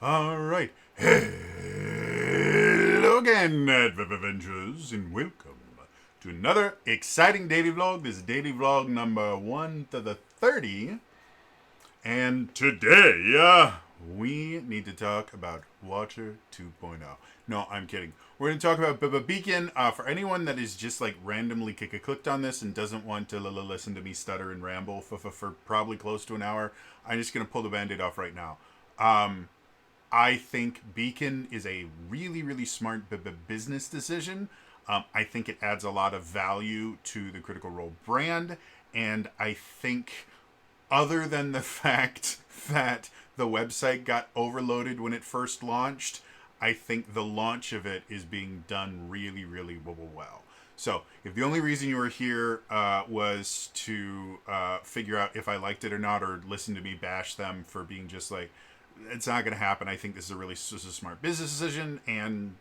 All right. Hello again, Adventures, and welcome to another exciting daily vlog. This is daily vlog number 130. And today, we need to talk about Watcher 2.0. No, I'm kidding. We're going to talk about Beacon. For anyone that is just like randomly clicked on this and doesn't want to listen to me stutter and ramble for probably close to an hour, I'm just going to pull the band-aid off right now. I think Beacon is a really, really smart business decision. I think it adds a lot of value to the Critical Role brand. And I think, other than the fact that the website got overloaded when it first launched, I think the launch of it is being done really, really well. So, if the only reason you were here was to figure out if I liked it or not, or listen to me bash them for being just like, it's not going to happen. I think this is a really smart business decision, and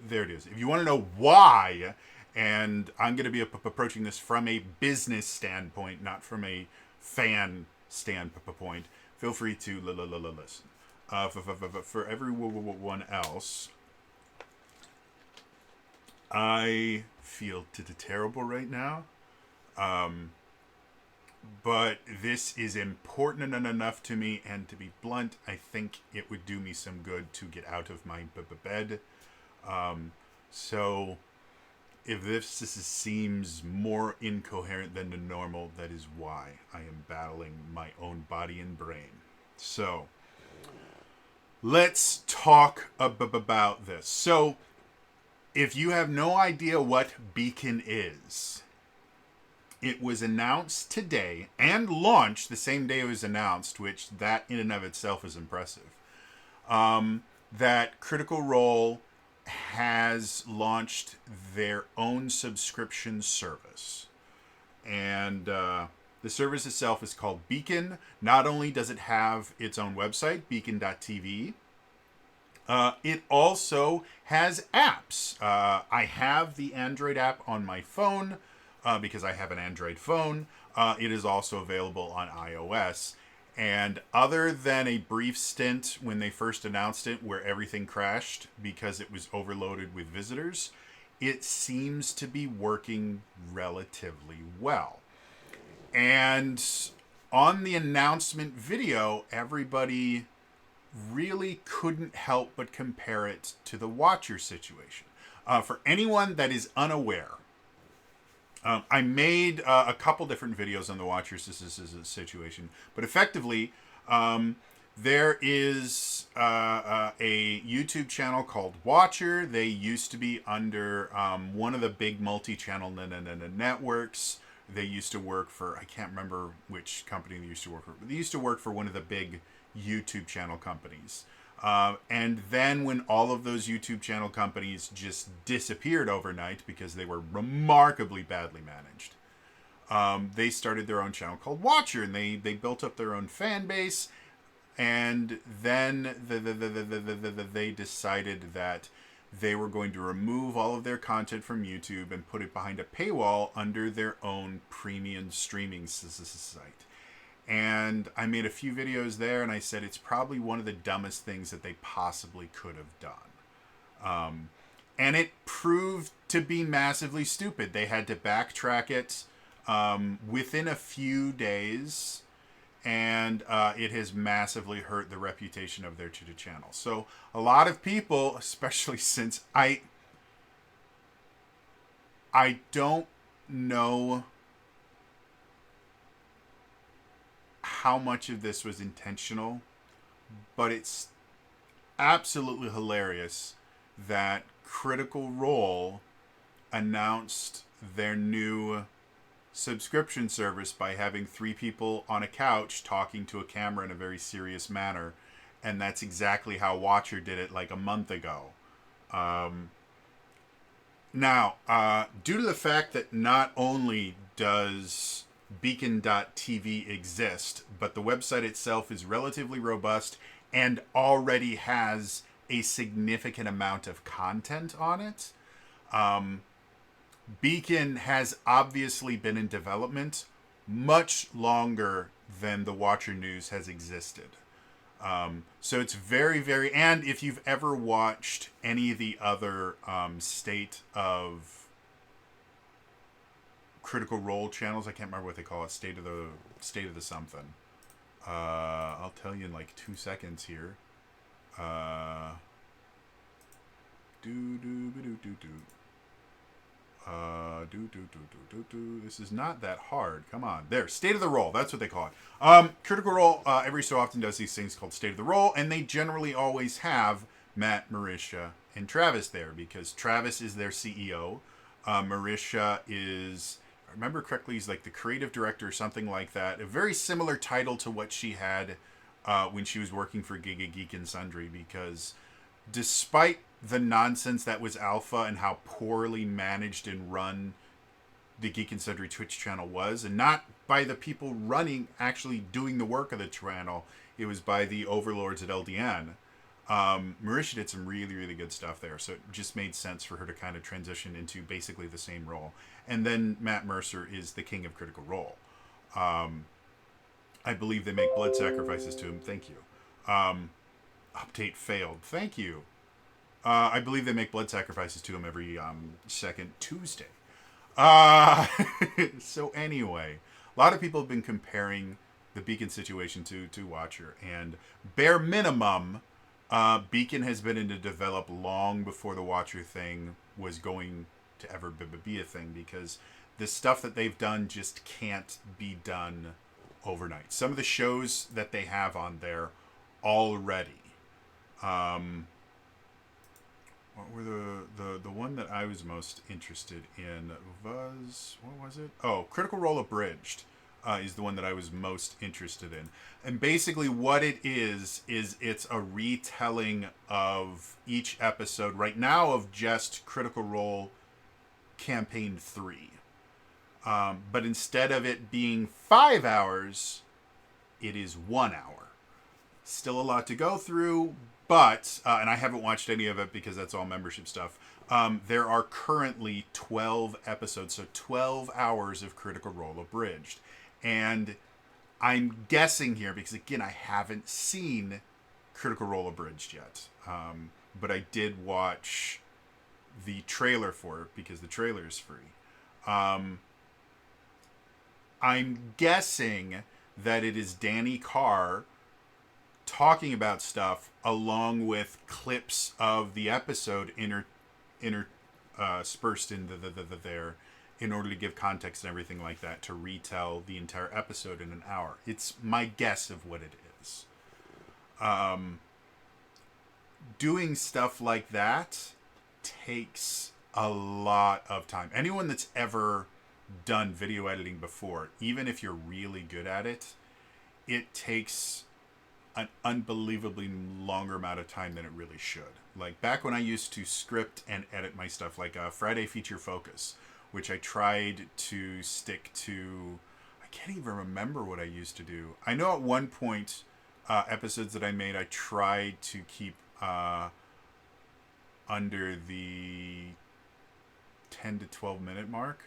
there it is. If you want to know why, and I'm going to be approaching this from a business standpoint, not from a fan standpoint, feel free to listen. For everyone else, I feel terrible right now. But this is important enough to me, and to be blunt, I think it would do me some good to get out of my bed. So if this seems more incoherent than the normal, that is why I am battling my own body and brain. So let's talk about this. So if you have no idea what Beacon is, it was announced today and launched the same day it was announced, which that in and of itself is impressive. That Critical Role has launched their own subscription service. And the service itself is called Beacon. Not only does it have its own website, beacon.tv, it also has apps. I have the Android app on my phone. Because I have an Android phone. It is also available on iOS. And other than a brief stint when they first announced it where everything crashed because it was overloaded with visitors, it seems to be working relatively well. And on the announcement video, everybody really couldn't help but compare it to the Watcher situation. For anyone that is unaware, I made a couple different videos on the Watcher situation, but effectively, there is a YouTube channel called Watcher. They used to be under one of the big multi-channel networks. They used to work for, I can't remember which company they used to work for, but they used to work for one of the big YouTube channel companies. And then when all of those YouTube channel companies just disappeared overnight because they were remarkably badly managed, they started their own channel called Watcher, and they built up their own fan base. And then they decided that they were going to remove all of their content from YouTube and put it behind a paywall under their own premium streaming site. And I made a few videos there, and I said it's probably one of the dumbest things that they possibly could have done. And it proved to be massively stupid. They had to backtrack it within a few days, and it has massively hurt the reputation of their channel. So a lot of people, especially since I don't know how much of this was intentional, but it's absolutely hilarious that Critical Role announced their new subscription service by having 3 people on a couch talking to a camera in a very serious manner, and that's exactly how Watcher did it like a month ago. Now, due to the fact that not only does beacon.tv exist, but the website itself is relatively robust and already has a significant amount of content on it, Beacon has obviously been in development much longer than the Watcher News has existed. So it's very, very, and if you've ever watched any of the other state of Critical Role channels, I can't remember what they call it, state of the something. I'll tell you in like 2 seconds here. Do do do do do. This is not that hard. Come on. There. State of the Roll. That's what they call it. Critical Role every so often does these things called State of the Roll, and they generally always have Matt, Marisha, and Travis there because Travis is their CEO. Marisha is, if I remember correctly, he's like the creative director or something like that. A very similar title to what she had when she was working for Giga Geek and Sundry, because despite the nonsense that was Alpha and how poorly managed and run the Geek and Sundry Twitch channel was, and not by the people running, actually doing the work of the channel, it was by the overlords at LDN. Marisha did some really, really good stuff there, so it just made sense for her to kind of transition into basically the same role. And then Matt Mercer is the king of Critical Role. I believe they make blood sacrifices to him. Thank you. Update failed. Thank you. I believe they make blood sacrifices to him every second Tuesday. So anyway, a lot of people have been comparing the Beacon situation to Watcher, and bare minimum, Beacon has been in to develop long before the Watcher thing was going to ever be a thing, because the stuff that they've done just can't be done overnight. Some of the shows that they have on there already. What were the one that I was most interested in was, what was it? Oh, Critical Role Abridged is the one that I was most interested in. And basically what it is it's a retelling of each episode right now of just Critical Role Campaign 3. But instead of it being 5 hours, it is 1 hour. Still a lot to go through, but, and I haven't watched any of it because that's all membership stuff, there are currently 12 episodes, so 12 hours of Critical Role Abridged. And I'm guessing here, because again, I haven't seen Critical Role Abridged yet, but I did watch the trailer for it because the trailer is free. I'm guessing that it is Danny Carr talking about stuff along with clips of the episode interspersed in there in order to give context and everything like that, to retell the entire episode in an hour. It's my guess of what it is. Doing stuff like that takes a lot of time. Anyone that's ever done video editing before, even if you're really good at it, it takes an unbelievably longer amount of time than it really should. Like back when I used to script and edit my stuff, like Friday Feature Focus, which I tried to stick to. I can't even remember what I used to do. I know at one point, episodes that I made, I tried to keep under the 10 to 12 minute mark.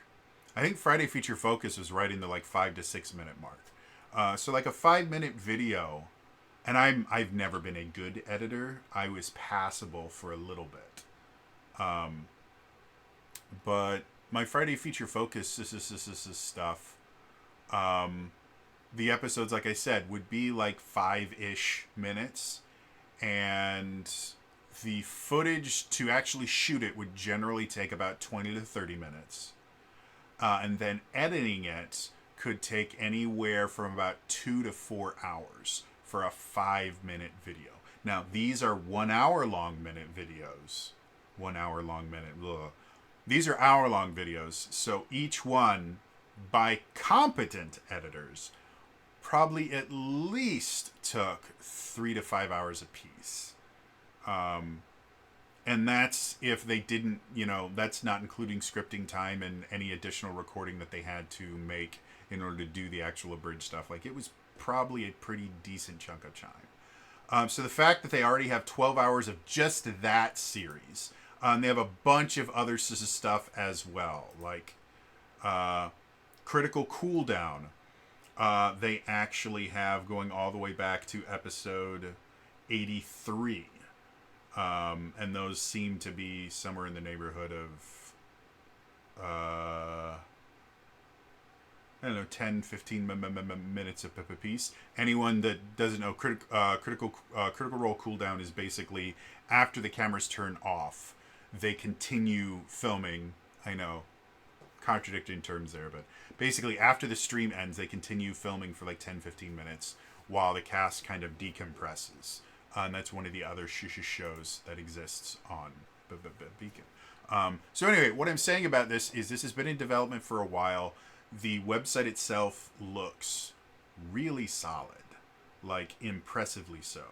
I think Friday Feature Focus was right in the like 5 to 6 minute mark. So like a 5-minute video, and I've never been a good editor. I was passable for a little bit. But my Friday Feature Focus stuff, the episodes, like I said, would be like 5-ish minutes, and the footage to actually shoot it would generally take about 20 to 30 minutes. And then editing it could take anywhere from about 2 to 4 hours for a 5-minute video. Now, these are 1 hour long minute videos. 1 hour long minute. Ugh. These are hour-long videos, so each one, by competent editors, probably at least took 3 to 5 hours apiece. And that's if they didn't, that's not including scripting time and any additional recording that they had to make in order to do the actual abridged stuff. Like, it was probably a pretty decent chunk of time. So the fact that they already have 12 hours of just that series... they have a bunch of other stuff as well, like Critical Cooldown. they actually have going all the way back to episode 83. And those seem to be somewhere in the neighborhood of, I don't know, 10, 15 minutes a piece. Anyone that doesn't know, Critical Role cooldown is basically after the cameras turn off, they continue filming. I know, contradicting terms there, but basically after the stream ends, they continue filming for like 10, 15 minutes while the cast kind of decompresses. And that's one of the other shows that exists on Beacon. So anyway, what I'm saying about this is this has been in development for a while. The website itself looks really solid, like impressively so.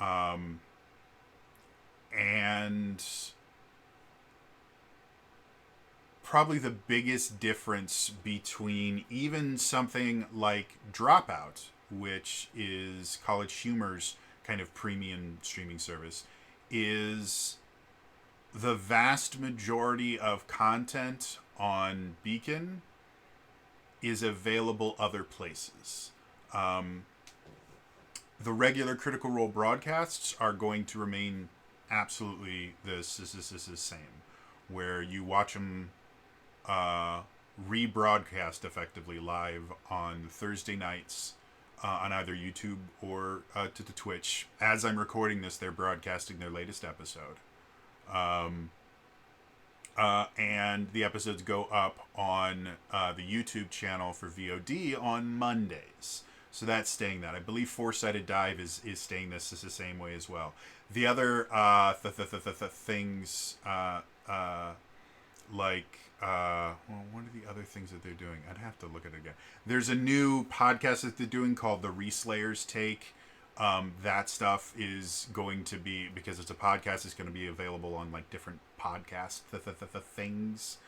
And probably the biggest difference between even something like Dropout, which is College Humor's kind of premium streaming service, is the vast majority of content on Beacon is available other places. The regular Critical Role broadcasts are going to remain absolutely the same, where you watch them rebroadcast effectively live on Thursday nights on either YouTube or to the Twitch. As I'm recording this, they're broadcasting their latest episode. And the episodes go up on the YouTube channel for VOD on Mondays. So that's staying that. I believe Four-Sided Dive is staying this the same way as well. The other things, like, well, what are the other things that they're doing? I'd have to look at it again. There's a new podcast that they're doing called The Reslayers Take. That stuff is going to be, because it's a podcast, it's going to be available on like different podcast things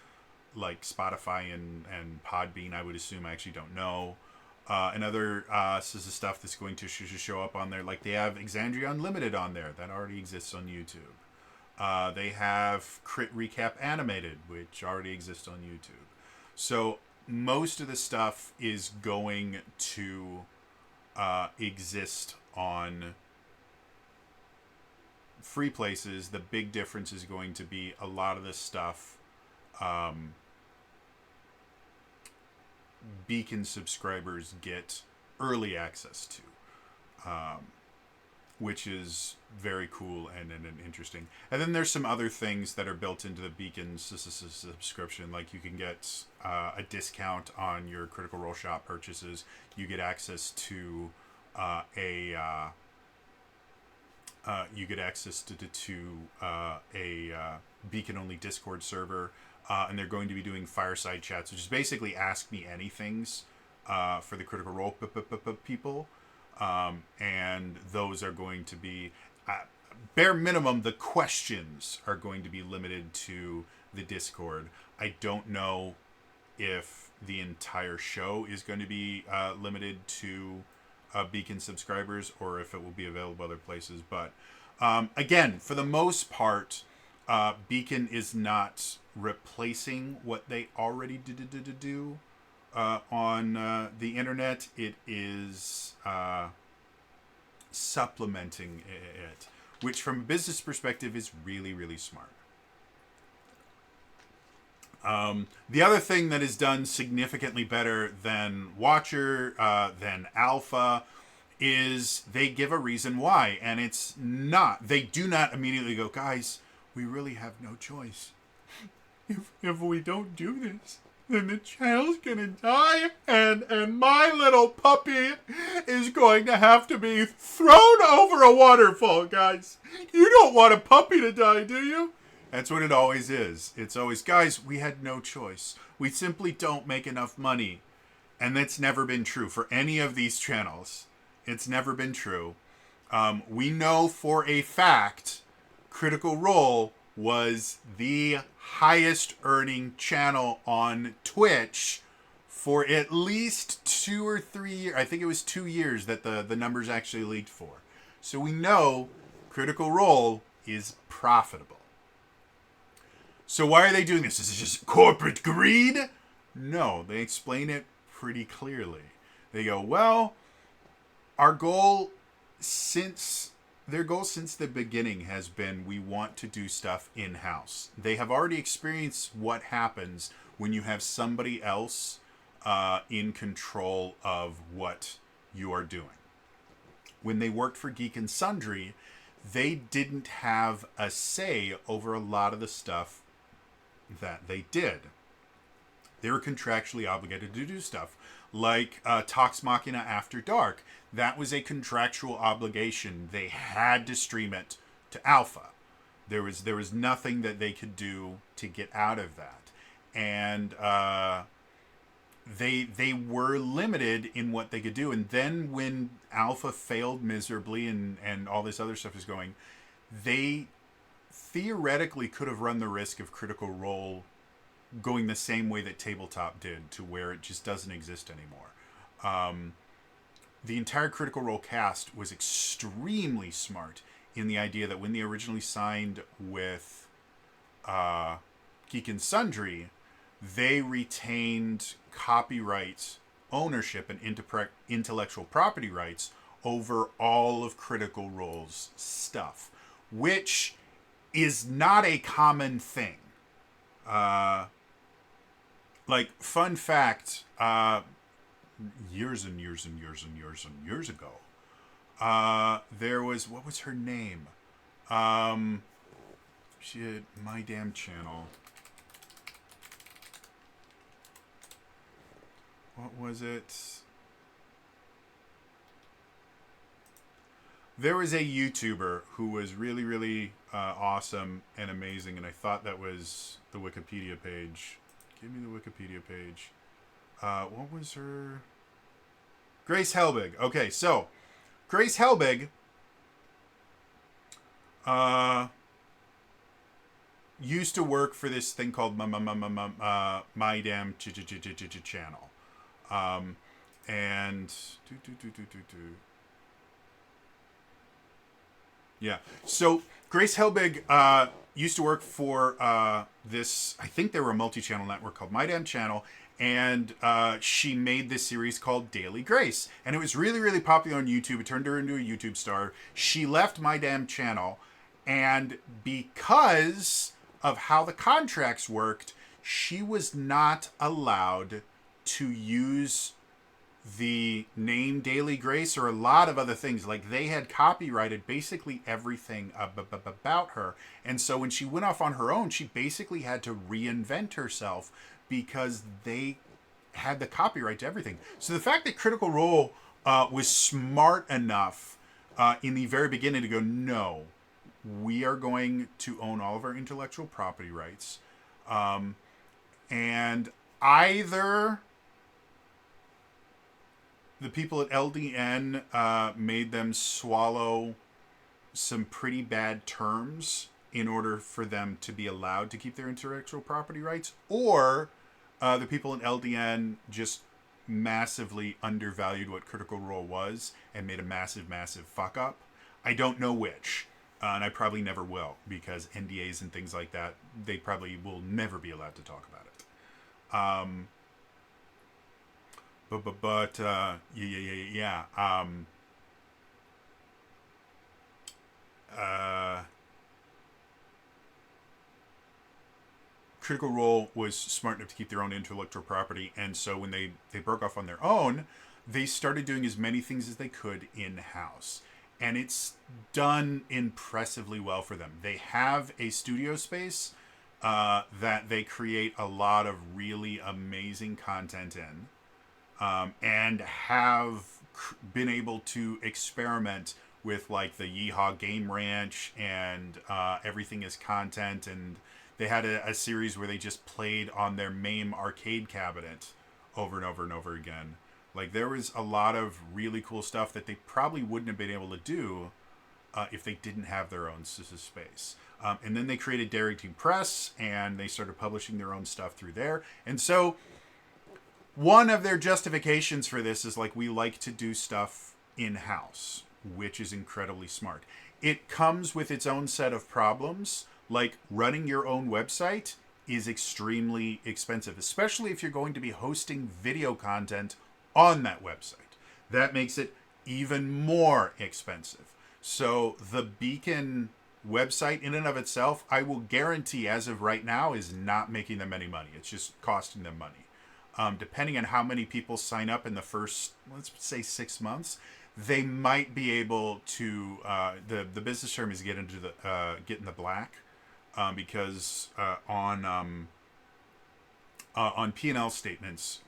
like Spotify and Podbean. I would assume. I actually don't know. And other stuff that's going to show up on there. Like they have Exandria Unlimited on there. That already exists on YouTube. They have Crit Recap Animated, which already exists on YouTube. So most of the stuff is going to exist on free places. The big difference is going to be a lot of this stuff Beacon subscribers get early access to, which is very cool and interesting. And then there's some other things that are built into the Beacon subscription, like you can get a discount on your Critical Role shop purchases. You get access to a Beacon only Discord server, and they're going to be doing fireside chats, which is basically ask me anythings for the Critical Role people, and those are going to be bare minimum. The questions are going to be limited to the Discord. I don't know if the entire show is going to be limited to Beacon subscribers or if it will be available other places. But again, for the most part, Beacon is not replacing what they already do on the internet. It is supplementing it, which from a business perspective is really, really smart. The other thing that is done significantly better than Watcher, than Alpha, is they give a reason why. And it's not, they do not immediately go, guys, we really have no choice. If we don't do this, then the channel's gonna die, and my little puppy is going to have to be thrown over a waterfall, guys. You don't want a puppy to die, do you? That's what it always is. It's always, guys, we had no choice. We simply don't make enough money. And that's never been true for any of these channels. It's never been true. We know for a fact Critical Role was the highest earning channel on Twitch for at least 2 or 3 years. I think it was 2 years that the numbers actually leaked for. So we know Critical Role is profitable. So why are they doing this? Is it just corporate greed? No, they explain it pretty clearly. They go, well, our goal since their goal since the beginning has been we want to do stuff in house. They have already experienced what happens when you have somebody else in control of what you are doing. When they worked for Geek and Sundry, they didn't have a say over a lot of the stuff that they did. They were contractually obligated to do stuff like Tox Machina After Dark. That was a contractual obligation. They had to stream it to Alpha. There was nothing that they could do to get out of that, and they were limited in what they could do. And then when Alpha failed miserably and all this other stuff is going, they theoretically could have run the risk of Critical Role going the same way that Tabletop did, to where it just doesn't exist anymore. The entire Critical Role cast was extremely smart in the idea that when they originally signed with Geek and Sundry, they retained copyright ownership and intellectual property rights over all of Critical Role's stuff, which is not a common thing. Like, fun fact, years and years and years and years and years ago, there was, what was her name? She had My Damn Channel. What was it? There was a YouTuber who was really, really awesome and amazing, and I thought that was the Wikipedia page. Give me the Wikipedia page. What was her? Grace Helbig. Okay, so Grace Helbig used to work for this thing called My Damn Channel. And yeah. So Grace Helbig used to work for this, I think they were a multi-channel network called My Damn Channel, and she made this series called Daily Grace. And it was really, really popular on YouTube. It turned her into a YouTube star. She left My Damn Channel, and because of how the contracts worked, she was not allowed to use the name Daily Grace or a lot of other things. Like, they had copyrighted basically everything about her. And so when she went off on her own, she basically had to reinvent herself because they had the copyright to everything. So the fact that Critical Role was smart enough in the very beginning to go, no, we are going to own all of our intellectual property rights. And either the people at LDN made them swallow some pretty bad terms in order for them to be allowed to keep their intellectual property rights, or the people in LDN just massively undervalued what Critical Role was and made a massive, massive fuck up. I don't know which. And I probably never will, because NDAs and things like that, they probably will never be allowed to talk about it. Critical Role was smart enough to keep their own intellectual property, and so when they broke off on their own, they started doing as many things as they could in-house. And it's done impressively well for them. They have a studio space that they create a lot of really amazing content in, and have been able to experiment with, like, the Yeehaw Game Ranch and Everything is Content. And they had a series where they just played on their MAME arcade cabinet over and over and over again. Like, there was a lot of really cool stuff that they probably wouldn't have been able to do if they didn't have their own space. And then they created Darrington Press, and they started publishing their own stuff through there. And so one of their justifications for this is, like, we like to do stuff in-house, which is incredibly smart. It comes with its own set of problems. Like, running your own website is extremely expensive, especially if you're going to be hosting video content on that website. That makes it even more expensive. So the Beacon website in and of itself, I will guarantee as of right now, is not making them any money. It's just costing them money. Depending on how many people sign up in the first, let's say, 6 months, they might be able to. The business term is get in the black, because on P&L statements,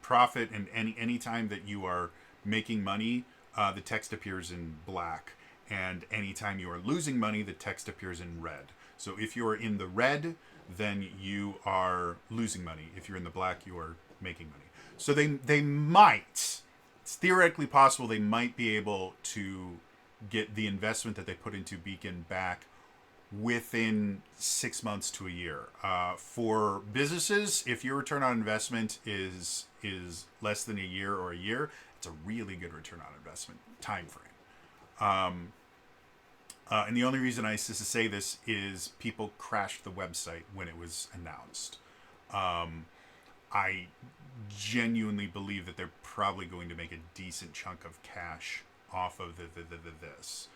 profit, and any time that you are making money, the text appears in black, and anytime you are losing money, the text appears in red. So if you are in the red, then you are losing money. If you're in the black, you are making money. So they might, it's theoretically possible, they might be able to get the investment that they put into Beacon back within 6 months to a year. For businesses, if your return on investment is less than a year or a year, it's a really good return on investment time frame. And the only reason I say this is people crashed the website when it was announced. I genuinely believe that they're probably going to make a decent chunk of cash off of this.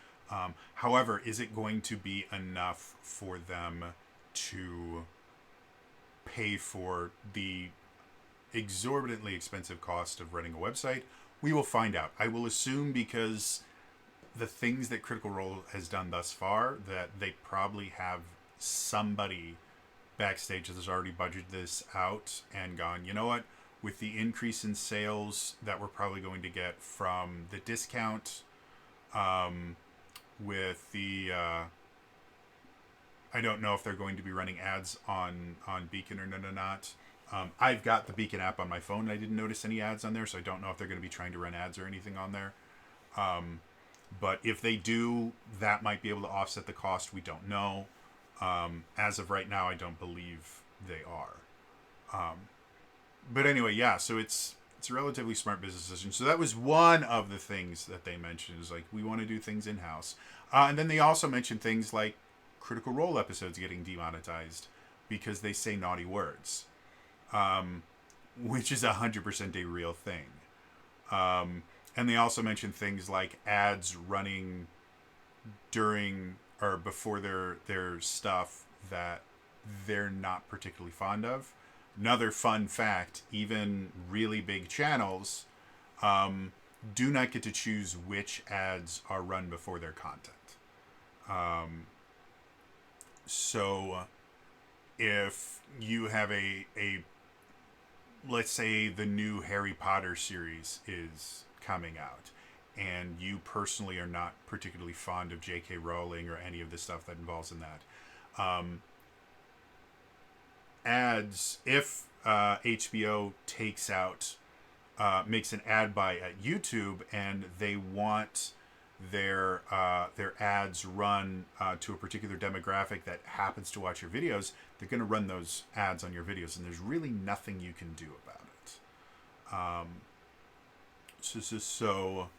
However, is it going to be enough for them to pay for the exorbitantly expensive cost of running a website? We will find out. I will assume, because the things that Critical Role has done thus far, that they probably have somebody backstage that has already budgeted this out and gone, you know what, with the increase in sales that we're probably going to get from the discount, with the I don't know if they're going to be running ads on Beacon or not. I've got the Beacon app on my phone, and I didn't notice any ads on there, so I don't know if they're going to be trying to run ads or anything on there. But if they do, that might be able to offset the cost. We don't know. As of right now, I don't believe they are. But anyway, yeah, so it's a relatively smart business decision. So that was one of the things that they mentioned, is like, we want to do things in-house. And then they also mentioned things like Critical Role episodes getting demonetized because they say naughty words, which is 100% a real thing. And they also mentioned things like ads running during or before their stuff that they're not particularly fond of. Another fun fact, even really big channels do not get to choose which ads are run before their content. So if you have a let's say the new Harry Potter series is coming out, and you personally are not particularly fond of J.K. Rowling or any of the stuff that involves in that, ads, if HBO takes out, makes an ad buy at YouTube, and they want their ads run to a particular demographic that happens to watch your videos, they're going to run those ads on your videos, and there's really nothing you can do about it. So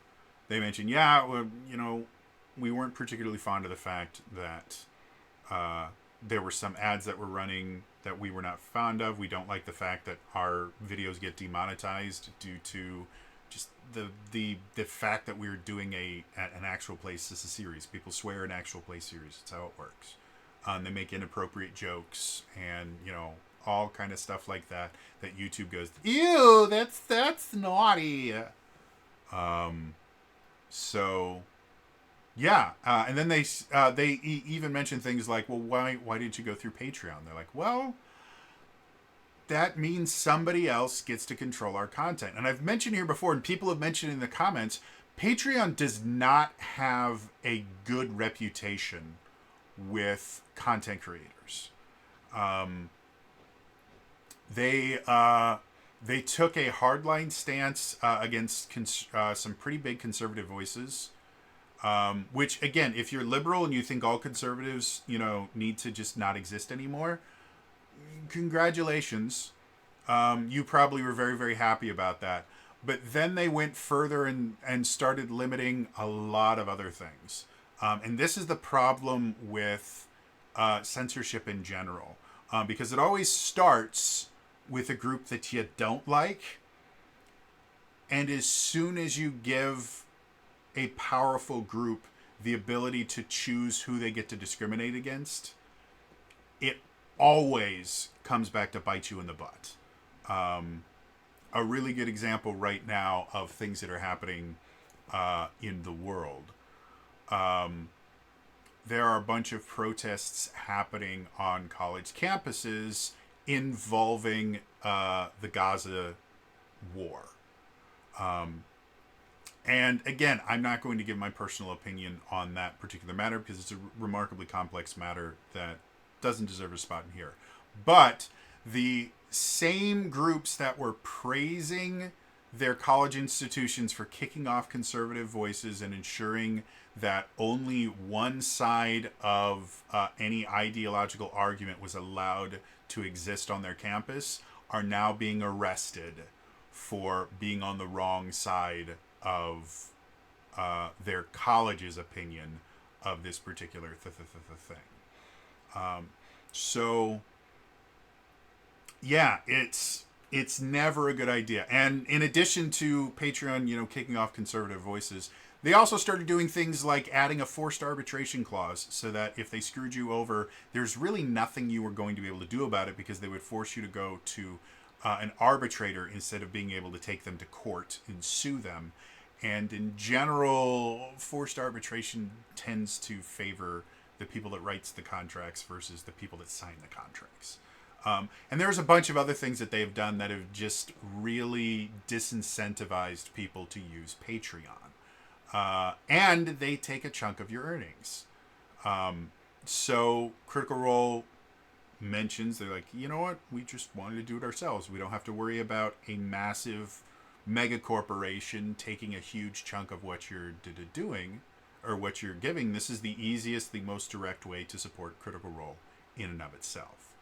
they mentioned, yeah, well, we weren't particularly fond of the fact that there were some ads that were running that we were not fond of. We don't like the fact that our videos get demonetized due to just the fact that we're doing an actual play series. People swear in actual play series. That's how it works. They make inappropriate jokes and all kind of stuff like that YouTube goes, ew, that's naughty. So yeah, and then they even mention things like, well, why didn't you go through Patreon? They're like, well, that means somebody else gets to control our content. And I've mentioned here before, and people have mentioned in the comments, Patreon does not have a good reputation with content creators. They took a hardline stance against some pretty big conservative voices. Which, again, if you're liberal and you think all conservatives, need to just not exist anymore, congratulations. You probably were very, very happy about that. But then they went further and started limiting a lot of other things. And this is the problem with censorship in general. Because it always starts with a group that you don't like. And as soon as you give a powerful group the ability to choose who they get to discriminate against, it always comes back to bite you in the butt. A really good example right now of things that are happening in the world. There are a bunch of protests happening on college campuses involving the Gaza war. And again, I'm not going to give my personal opinion on that particular matter because it's a remarkably complex matter that doesn't deserve a spot in here. But the same groups that were praising their college institutions for kicking off conservative voices and ensuring that only one side of any ideological argument was allowed to exist on their campus are now being arrested for being on the wrong side of their college's opinion of this particular thing. So, yeah, it's never a good idea. And in addition to Patreon, kicking off conservative voices, they also started doing things like adding a forced arbitration clause so that if they screwed you over, there's really nothing you were going to be able to do about it because they would force you to go to an arbitrator instead of being able to take them to court and sue them. And in general, forced arbitration tends to favor the people that writes the contracts versus the people that sign the contracts. And there's a bunch of other things that they've done that have just really disincentivized people to use Patreon. And they take a chunk of your earnings. So Critical Role mentions, they're like, you know what? We just wanted to do it ourselves. We don't have to worry about a massive mega corporation taking a huge chunk of what you're doing or what you're giving. This is the easiest, the most direct way to support Critical Role in and of itself.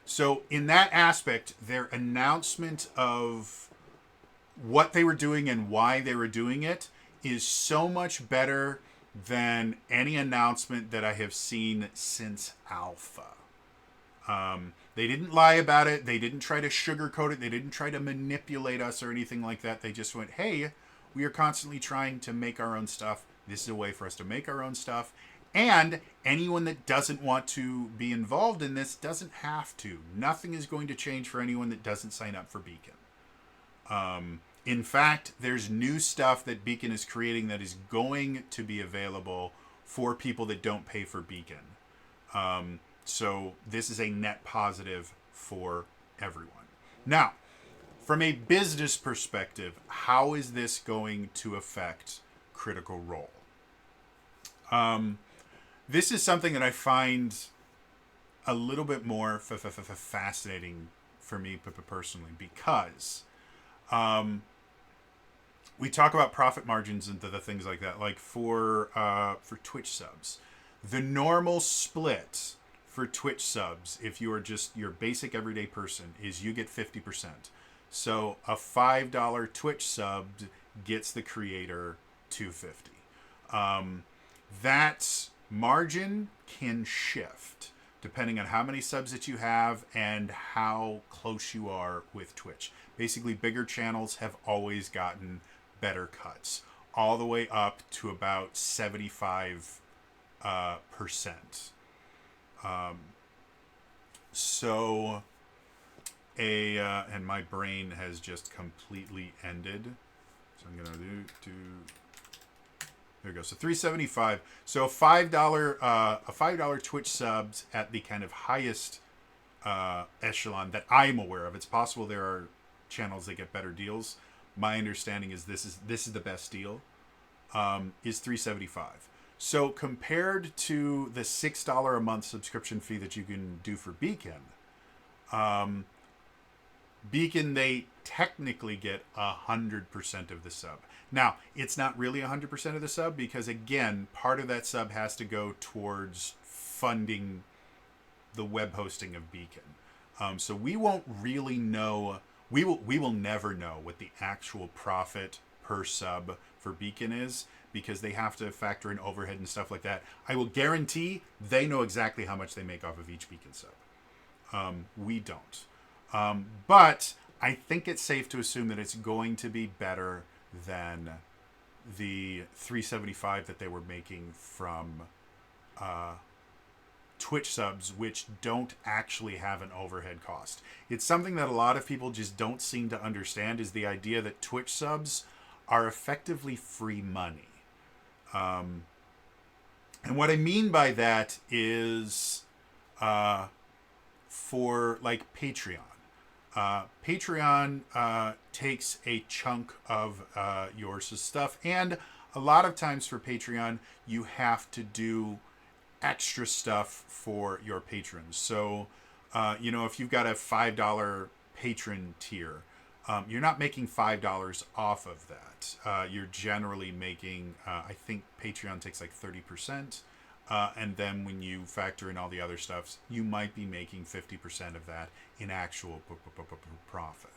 So in that aspect, their announcement of what they were doing and why they were doing it is so much better than any announcement that I have seen since Alpha. They didn't lie about it. They didn't try to sugarcoat it. They didn't try to manipulate us or anything like that. They just went, hey, we are constantly trying to make our own stuff. This is a way for us to make our own stuff. And anyone that doesn't want to be involved in this doesn't have to. Nothing is going to change for anyone that doesn't sign up for Beacon. In fact, there's new stuff that Beacon is creating that is going to be available for people that don't pay for Beacon. So this is a net positive for everyone. Now, from a business perspective, how is this going to affect Critical Role? This is something that I find a little bit more fascinating for me personally because we talk about profit margins and the things like that. Like for Twitch subs, the normal split for Twitch subs, if you are just your basic everyday person, is you get 50%. So a $5 Twitch sub gets the creator $2.50. That margin can shift depending on how many subs that you have and how close you are with Twitch. Basically, bigger channels have always gotten better cuts, all the way up to about 75%. And my brain has just completely ended. So I'm gonna do there we go. So $3.75. So a $5 Twitch subs at the kind of highest echelon that I'm aware of. It's possible there are channels that get better deals. My understanding is this is the best deal. Is $3.75. So compared to the $6 a month subscription fee that you can do for Beacon, Beacon, they technically get 100% of the sub. Now, it's not really 100% of the sub because, again, part of that sub has to go towards funding the web hosting of Beacon. So we won't really know. We will never know what the actual profit per sub for Beacon is because they have to factor in overhead and stuff like that. I will guarantee they know exactly how much they make off of each Beacon sub. We don't. But I think it's safe to assume that it's going to be better than the 375 that they were making from Twitch subs, which don't actually have an overhead cost. It's something that a lot of people just don't seem to understand, is the idea that Twitch subs are effectively free money. And what I mean by that is for like Patreon. Patreon takes a chunk of your stuff, and a lot of times for Patreon, you have to do extra stuff for your patrons. So, if you've got a $5 patron tier, you're not making $5 off of that. You're generally making, I think Patreon takes like 30%. And then when you factor in all the other stuffs, you might be making 50% of that in actual profit.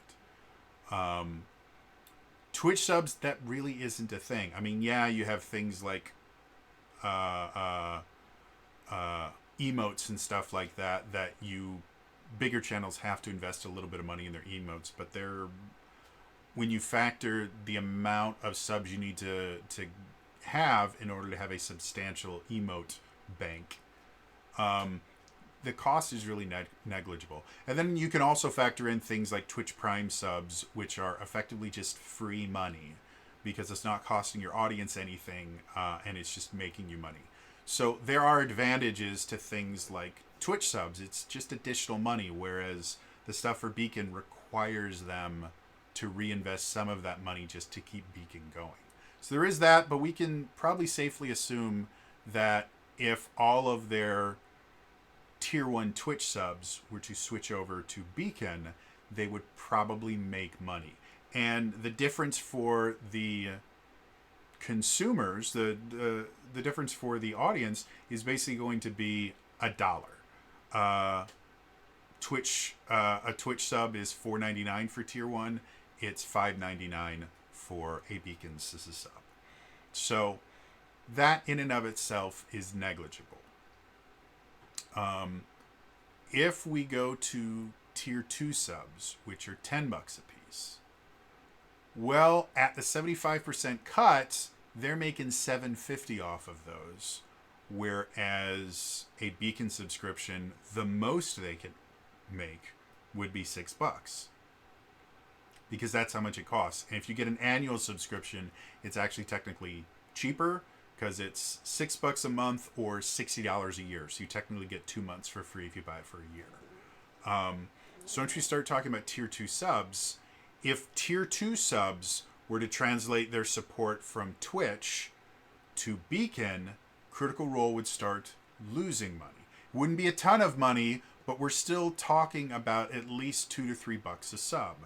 Twitch subs, that really isn't a thing. I mean, yeah, you have things like emotes and stuff like that bigger channels have to invest a little bit of money in their emotes, but when you factor the amount of subs you need to have in order to have a substantial emote bank, the cost is really negligible. And then you can also factor in things like Twitch Prime subs, which are effectively just free money because it's not costing your audience anything, and it's just making you money. So there are advantages to things like Twitch subs. It's just additional money, whereas the stuff for Beacon requires them to reinvest some of that money just to keep Beacon going. So there is that, but we can probably safely assume that if all of their tier 1 Twitch subs were to switch over to Beacon, they would probably make money. And the difference for the consumers, the difference for the audience is basically going to be $1. A Twitch sub is $4.99 for tier 1. It's $5.99 for a Beacon sub. So that in and of itself is negligible. If we go to tier 2 subs, which are $10 a piece, well, at the 75% cut, they're making $7.50 off of those, whereas a Beacon subscription, the most they could make would be $6, because that's how much it costs. And if you get an annual subscription, it's actually technically cheaper, because it's $6 a month or $60 a year. So you technically get 2 months for free if you buy it for a year. So once we start talking about tier 2 subs, if tier 2 subs were to translate their support from Twitch to Beacon, Critical Role would start losing money. Wouldn't be a ton of money, but we're still talking about at least $2 to $3 a sub.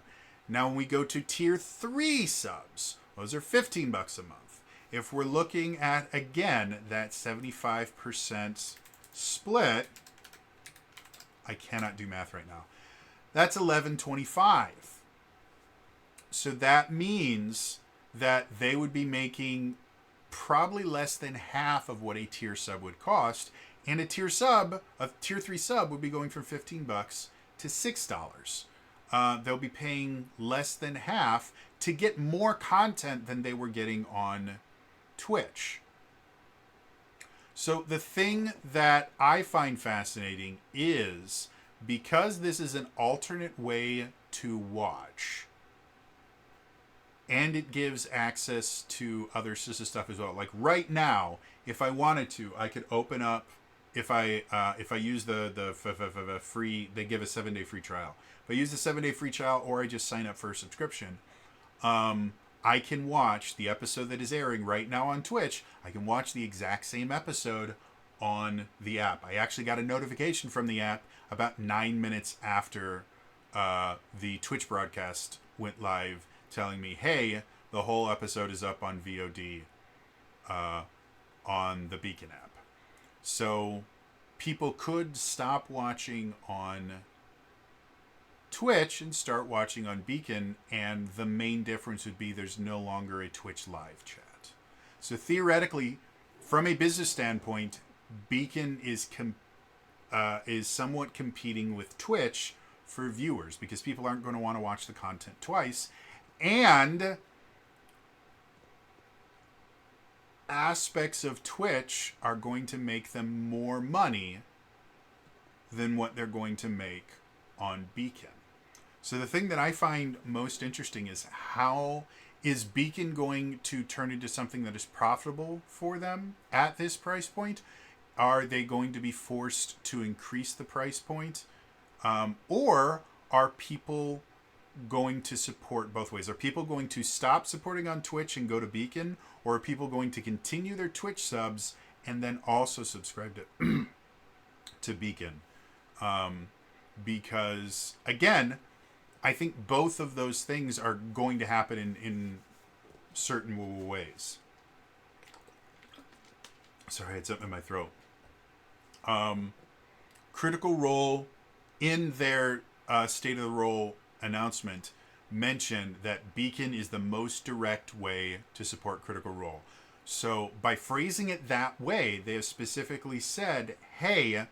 Now, when we go to tier 3 subs, those are $15 a month. If we're looking at, again, that 75% split, I cannot do math right now. That's $11.25. So that means that they would be making probably less than half of what a tier sub would cost. And a tier 3 sub would be going from $15 to $6. They'll be paying less than half to get more content than they were getting on Twitch. So the thing that I find fascinating is, because this is an alternate way to watch, and it gives access to other Sissa stuff as well. Like right now, if I wanted to, I could open up, if I use the free, they give a 7-day free trial. If I use the 7-day free trial, or I just sign up for a subscription, I can watch the episode that is airing right now on Twitch. I can watch the exact same episode on the app. I actually got a notification from the app about 9 minutes after the Twitch broadcast went live, telling me, hey, the whole episode is up on VOD on the Beacon app. So people could stop watching on Twitch and start watching on Beacon, and the main difference would be there's no longer a Twitch live chat. So theoretically, from a business standpoint, Beacon is somewhat competing with Twitch for viewers because people aren't going to want to watch the content twice. And aspects of Twitch are going to make them more money than what they're going to make on Beacon. So the thing that I find most interesting is how is Beacon going to turn into something that is profitable for them at this price point? Are they going to be forced to increase the price point? Or are people going to support both ways? Are people going to stop supporting on Twitch and go to Beacon? Or are people going to continue their Twitch subs and then also subscribe to Beacon? Because, again, I think both of those things are going to happen in certain ways. Sorry, I had something in my throat. Critical Role, in their State of the Role announcement, mentioned that Beacon is the most direct way to support Critical Role. So by phrasing it that way, they have specifically said, hey,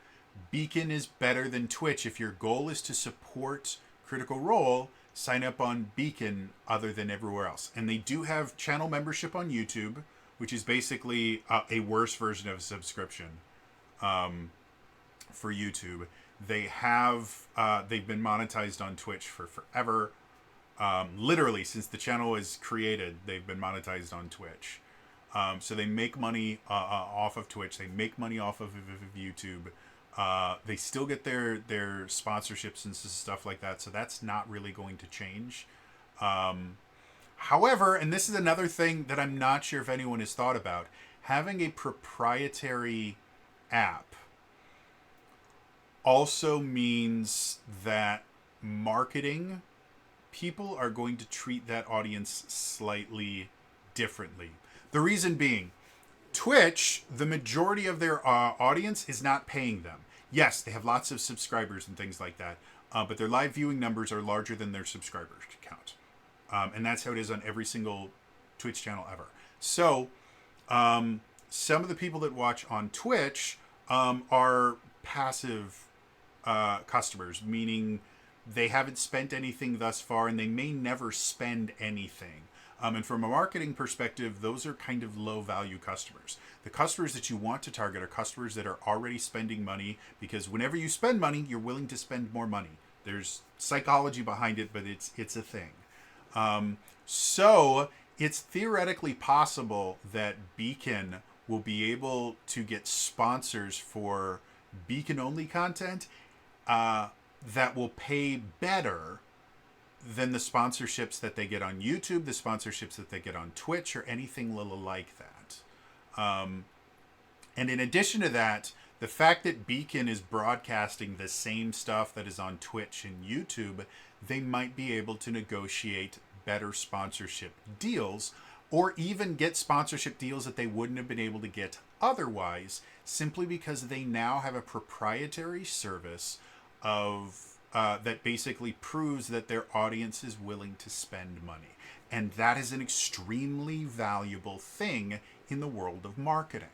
Beacon is better than Twitch. If your goal is to support Critical Role, sign up on Beacon other than everywhere else. And they do have channel membership on YouTube, which is basically a worse version of a subscription for YouTube. They have they've been monetized on Twitch for forever. Literally since the channel was created, they've been monetized on Twitch. So they make money off of Twitch. They make money off of YouTube. They still get their sponsorships and stuff like that. So that's not really going to change. However, and this is another thing that I'm not sure if anyone has thought about, having a proprietary app also means that marketing, people are going to treat that audience slightly differently. The reason being, Twitch, the majority of their audience is not paying them. Yes, they have lots of subscribers and things like that, but their live viewing numbers are larger than their subscriber count. And that's how it is on every single Twitch channel ever. So, some of the people that watch on Twitch are passive customers, meaning they haven't spent anything thus far and they may never spend anything. And from a marketing perspective, those are kind of low value customers. The customers that you want to target are customers that are already spending money, because whenever you spend money, you're willing to spend more money. There's psychology behind it, but it's a thing. So it's theoretically possible that Beacon will be able to get sponsors for Beacon only content that will pay better than the sponsorships that they get on YouTube, the sponsorships that they get on Twitch, or anything like that. And in addition to that, the fact that Beacon is broadcasting the same stuff that is on Twitch and YouTube, they might be able to negotiate better sponsorship deals, or even get sponsorship deals that they wouldn't have been able to get otherwise, simply because they now have a proprietary service of that basically proves that their audience is willing to spend money. And that is an extremely valuable thing in the world of marketing.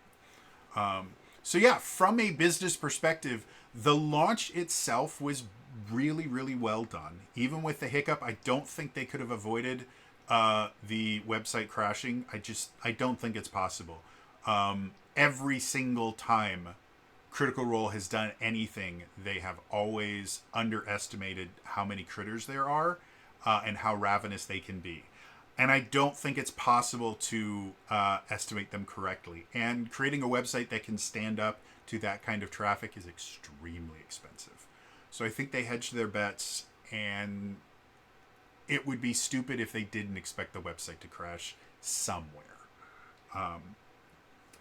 So yeah, from a business perspective, the launch itself was really, really well done. Even with the hiccup, I don't think they could have avoided the website crashing. I don't think it's possible. Every single time Critical Role has done anything, they have always underestimated how many critters there are and how ravenous they can be. And I don't think it's possible to estimate them correctly. And creating a website that can stand up to that kind of traffic is extremely expensive. So I think they hedged their bets, and it would be stupid if they didn't expect the website to crash somewhere.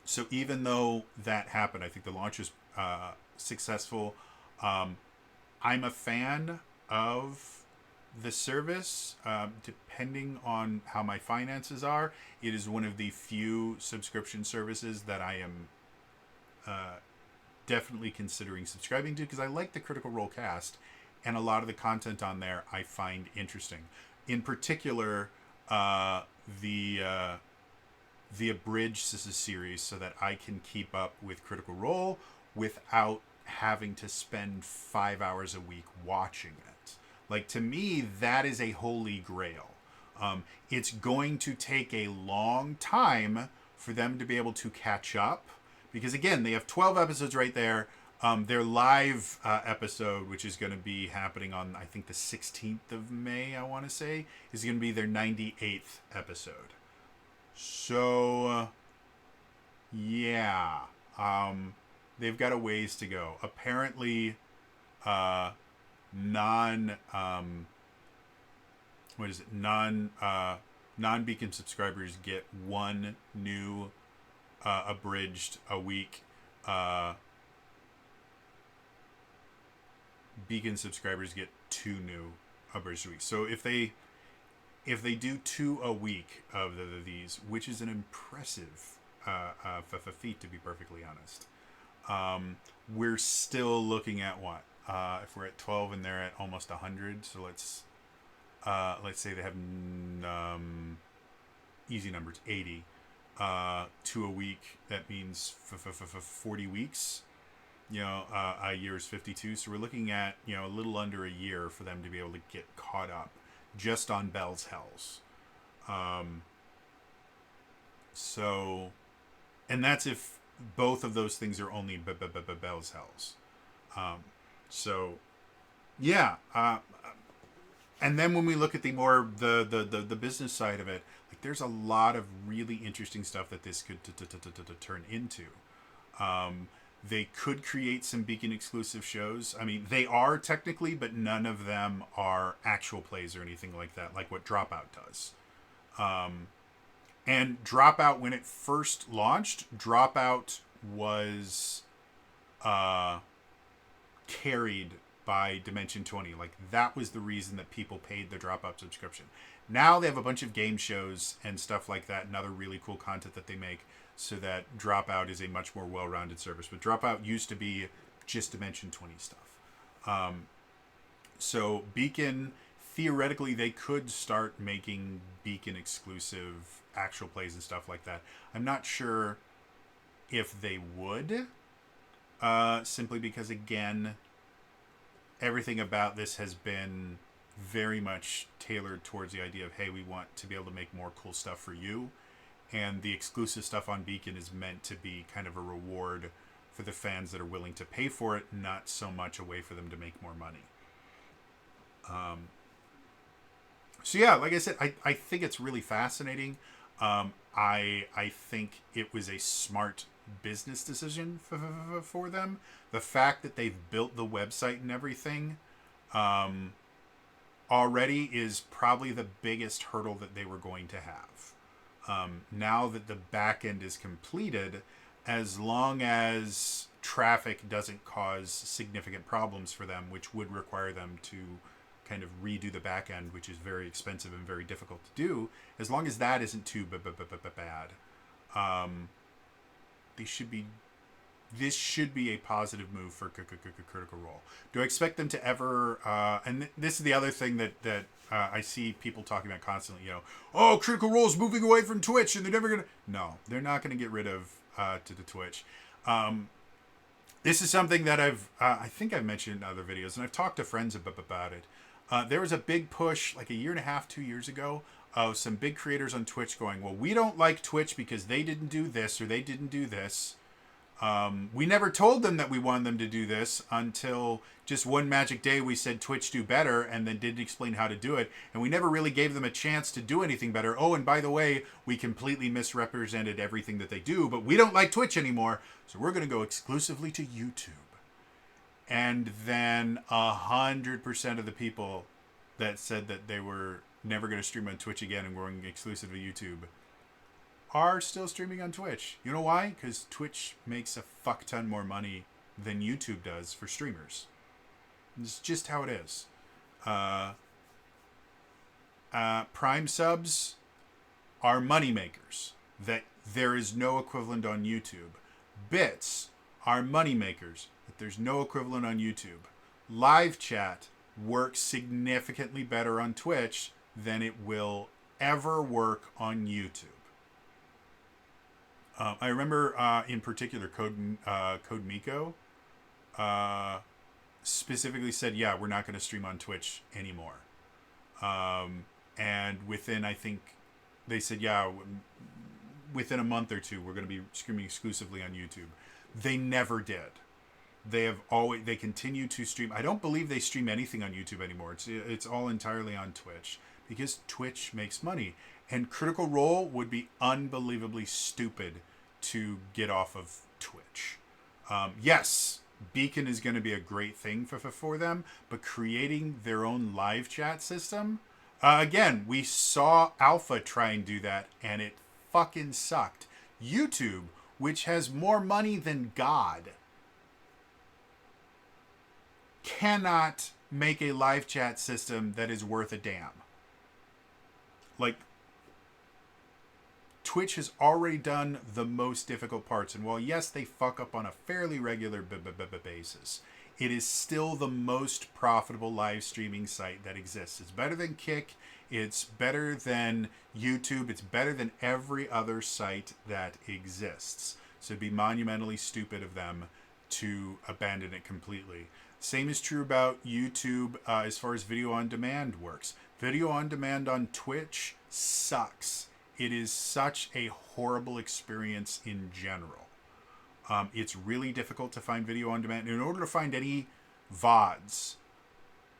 So even though that happened, I think the launch was successful. I'm a fan of the service. Depending on how my finances are, it is one of the few subscription services that I am definitely considering subscribing to, because I like the Critical Role cast, and a lot of the content on there I find interesting. In particular, the Abridged series, so that I can keep up with Critical Role without having to spend 5 hours a week watching it. Like, to me, that is a holy grail. It's going to take a long time for them to be able to catch up, because again, they have 12 episodes right there. Their live episode, which is going to be happening on, I think, the 16th of May, I want to say, is going to be their 98th episode. So, yeah. They've got a ways to go. Apparently, non-Beacon subscribers get one new abridged a week. Beacon subscribers get 2 new abridged a week. So if they do 2 a week of these, which is an impressive feat, to be perfectly honest, we're still looking at what? If we're at 12 and they're at almost 100, so let's say they have easy numbers, 80, 2 a week. That means 40 weeks. A year is 52, so we're looking at a little under a year for them to be able to get caught up just on Bell's Hells. So, and that's if both of those things are only Bell's Hells. So, yeah. And then when we look at the more the business side of it, like, there's a lot of really interesting stuff that this could turn into. They could create some Beacon exclusive shows. I mean, they are technically, but none of them are actual plays or anything like that, like what Dropout does. And Dropout, when it first launched, Dropout was carried by Dimension 20. Like, that was the reason that people paid the Dropout subscription. Now they have a bunch of game shows and stuff like that and other really cool content that they make, so that Dropout is a much more well-rounded service. But Dropout used to be just Dimension 20 stuff. So Beacon, theoretically, they could start making Beacon exclusive actual plays and stuff like that. I'm not sure if they would, simply because, again, everything about this has been very much tailored towards the idea of, hey, we want to be able to make more cool stuff for you. And the exclusive stuff on Beacon is meant to be kind of a reward for the fans that are willing to pay for it, not so much a way for them to make more money. So yeah, like I said, I think it's really fascinating. I think it was a smart business decision for them. The fact that they've built the website and everything already is probably the biggest hurdle that they were going to have. Now that the back end is completed, as long as traffic doesn't cause significant problems for them, which would require them to kind of redo the back end, which is very expensive and very difficult to do, as long as that isn't too bad, this should be a positive move for Critical Role. Do I expect them to ever, and this is the other thing that I see people talking about constantly, Critical Role is moving away from Twitch and they're never going to... No, they're not going to get rid of to the Twitch. This is something that I think I've mentioned in other videos, and I've talked to friends about it. There was a big push like a year and a half, 2 years ago, of some big creators on Twitch going, well, we don't like Twitch because they didn't do this or they didn't do this. We never told them that we wanted them to do this until just one magic day we said Twitch do better, and then didn't explain how to do it. And we never really gave them a chance to do anything better. Oh, and by the way, we completely misrepresented everything that they do, but we don't like Twitch anymore, so we're going to go exclusively to YouTube. And then 100% of the people that said that they were never going to stream on Twitch again and going exclusive to YouTube are still streaming on Twitch. You know why? Because Twitch makes a fuck ton more money than YouTube does for streamers. It's just how it is. Prime subs are money makers that there is no equivalent on YouTube. Bits are money makers that there's no equivalent on YouTube. Live chat works significantly better on Twitch than it will ever work on YouTube. I remember in particular Code Miko. specifically said, yeah, we're not going to stream on Twitch anymore. And within, I think, they said, yeah, within a month or two, we're going to be streaming exclusively on YouTube. They never did. They continue to stream. I don't believe they stream anything on YouTube anymore. It's all entirely on Twitch because Twitch makes money. And Critical Role would be unbelievably stupid to get off of Twitch. Yes, Beacon is going to be a great thing for them, but creating their own live chat system, again, we saw Alpha try and do that, and it fucking sucked. YouTube, which has more money than God, cannot make a live chat system that is worth a damn. Like, Twitch has already done the most difficult parts, and while yes, they fuck up on a fairly regular basis, it is still the most profitable live streaming site that exists. It's better than Kick, it's better than YouTube, it's better than every other site that exists. So it'd be monumentally stupid of them to abandon it completely. Same is true about YouTube as far as video on demand works. Video on demand on Twitch sucks. It is such a horrible experience in general. It's really difficult to find video on demand. In order to find any VODs,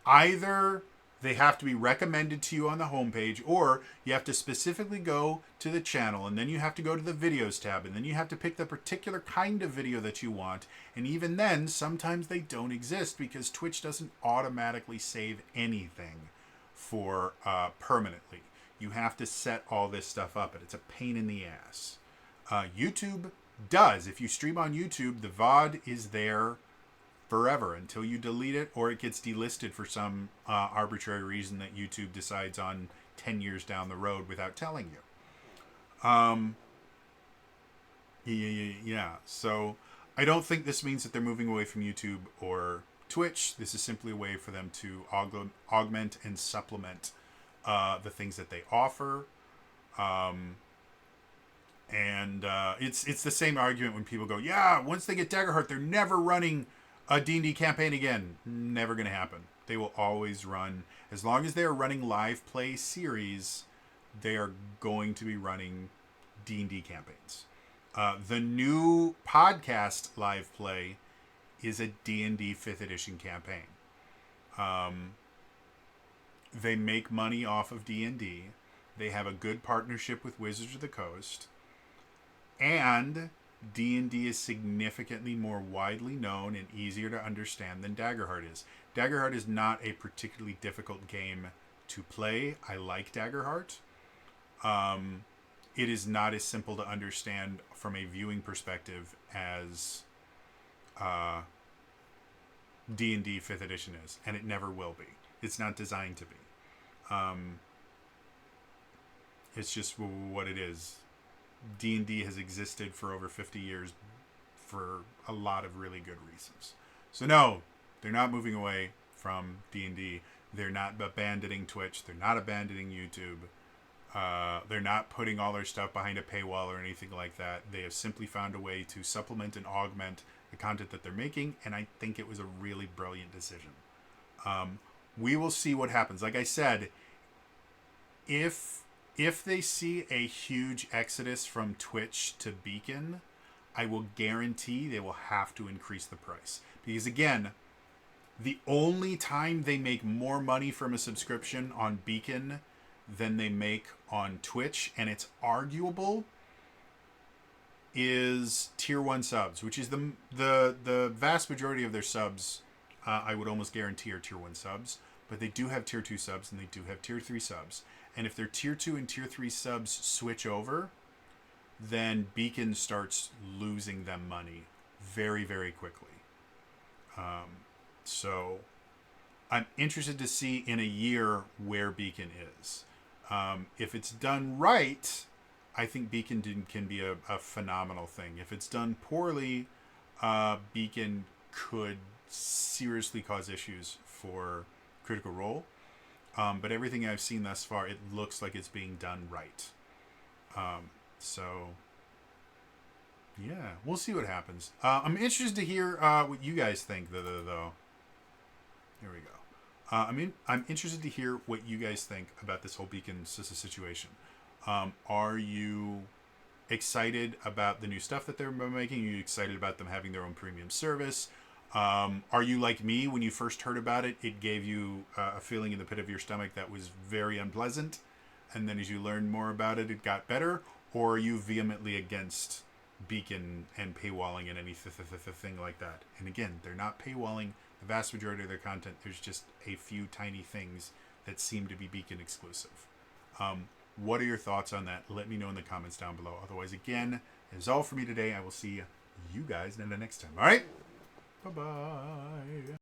either they have to be recommended to you on the homepage, or you have to specifically go to the channel, and then you have to go to the videos tab, and then you have to pick the particular kind of video that you want. And even then, sometimes they don't exist because Twitch doesn't automatically save anything for permanently. You have to set all this stuff up, and it's a pain in the ass. YouTube does. If you stream on YouTube, the VOD is there forever until you delete it or it gets delisted for some arbitrary reason that YouTube decides on 10 years down the road without telling you. Yeah. So I don't think this means that they're moving away from YouTube or Twitch. This is simply a way for them to augment and supplement the things that they offer. It's the same argument when people go, yeah, once they get Daggerheart, they're never running a D&D campaign again. Never going to happen. They will always run. As long as they are running live play series, they are going to be running D&D campaigns. The new podcast live play is a D&D 5th edition campaign. They make money off of D&D. They have a good partnership with Wizards of the Coast. And D&D is significantly more widely known and easier to understand than Daggerheart is. Daggerheart is not a particularly difficult game to play. I like Daggerheart. It is not as simple to understand from a viewing perspective as D&D 5th edition is, and it never will be. It's not designed to be. It's just what it is. D&D has existed for over 50 years for a lot of really good reasons. So no, they're not moving away from D&D. They're not abandoning Twitch. They're not abandoning YouTube. They're not putting all their stuff behind a paywall or anything like that. They have simply found a way to supplement and augment the content that they're making, and I think it was a really brilliant decision. We will see what happens. Like I said, if they see a huge exodus from Twitch to Beacon, I will guarantee they will have to increase the price. Because again, the only time they make more money from a subscription on Beacon than they make on Twitch, and it's arguable, is tier 1 subs, which is the vast majority of their subs. I would almost guarantee are tier 1 subs, but they do have tier 2 subs and they do have tier 3 subs. And if their tier 2 and tier 3 subs switch over, then Beacon starts losing them money very, very quickly. So I'm interested to see in a year where Beacon is. If it's done right, I think Beacon can be a phenomenal thing. If it's done poorly, Beacon could seriously cause issues for Critical Role. But everything I've seen thus far, it looks like it's being done right. So, Yeah, we'll see what happens. I'm interested to hear what you guys think, though. Here we go. I'm interested to hear what you guys think about this whole Beacon situation. Are you excited about the new stuff that they're making? Are you excited about them having their own premium service? Are you like me when you first heard about it? It gave you a feeling in the pit of your stomach that was very unpleasant, and then as you learned more about it, it got better. Or are you vehemently against Beacon and paywalling and anything like that? And again, they're not paywalling the vast majority of their content. There's just a few tiny things that seem to be Beacon exclusive. What are your thoughts on that? Let me know in the comments down below. Otherwise, again, that is all for me today. I will see you guys in the next time. All right? Bye-bye.